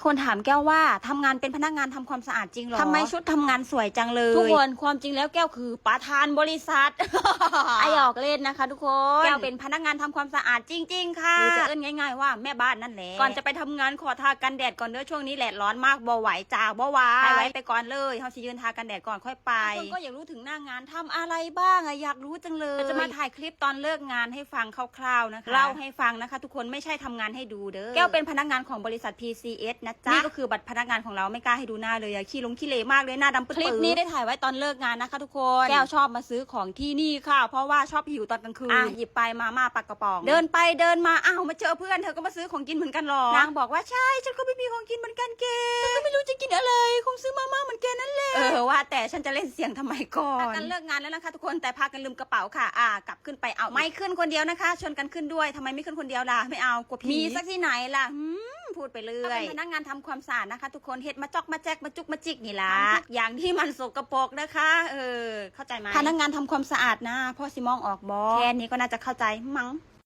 คนถามแก้วว่าทำงานเป็นพนักงานทำความสะอาดจริงหรอทำไมชุดทำงานสวยจังเลยทุกคนความจริงแล้วแก้วคือประธานบริษัท ไอออกเล่นนะคะทุกคนแก้วเป็นพนักงานทำความสะอาดจริงๆค่ะหรือจะเอิ้นง่ายๆว่าแม่บ้านนั่นแหละก่อนจะไปทำงานขอทากันแดดก่อนเด้อช่วงนี้แดดร้อนมากบ่ไหวจ้าบ่ไหวไปก่อนเลยเฮาสิยืนทากันแดดก่อนค่อยไปคนก็อยากรู้ถึงหน้างานทำอะไรบ้างอะอยากรู้จังเลยจะมาถ่ายคลิปตอนเลิกงานให้ฟังคร่าวๆนะคะเล่าให้ฟังนะคะทุกคนไม่ใช่ทำงานให้ดูเด้อแก้วเป็นพนักงานของบริษัท PCS นะจ๊ะนี่ก็คือบัตรพนักงานของเราไม่กล้าให้ดูหน้าเลยขี้เหร่มากเลยหน้าดำปื้ดคลิปนี้ได้ถ่ายไว้ตอนเลิกงานนะคะทุกคนแก้วชอบมาซื้อของที่นี่ค่ะเพราะว่าชอบหิวตอนกลางคืนหยิบไปมาม่าปากกระป๋องเดินไปเดินมาอ้าวมาเจอเพื่อนเธอก็มาซื้อของกินเหมือนกันหรอนางบอกว่าใช่ฉันก็ไม่มีของกินเหมือนกันเกฉันก็ไม่รู้จะกินอะไรคงซื้อมาม่าเหมือนแกนั่นแหละว่าแต่ฉันจะเล่นเสียงทำไมก่อนกันเลิกงานแล้วนะคะทุกคนแต่พากันลืมกระเป๋าค่ะกลับขึ้นไปเอาไม่ขึ้นคนเดียวนะคะชวนกันขึ้นด้วยทำไมไม่ขึ้นคนเดียวล่ะไม่เอากลัวผีมีสักที่ไหนล่ะพูดไปเรื่อยเป็นพนักงานทำความสะอาดนะคะทุกคนเฮ็ดมาจอกมาแจกมาจุกมาจิกนี่ล่ะทุกอย่างที่มันสกปรกนะคะเข้าใจไหมพนักงานทำความสะอาดนะพ่อสิมองออกบอแค่นี้ก็น่าจะเข้าใจมั้ง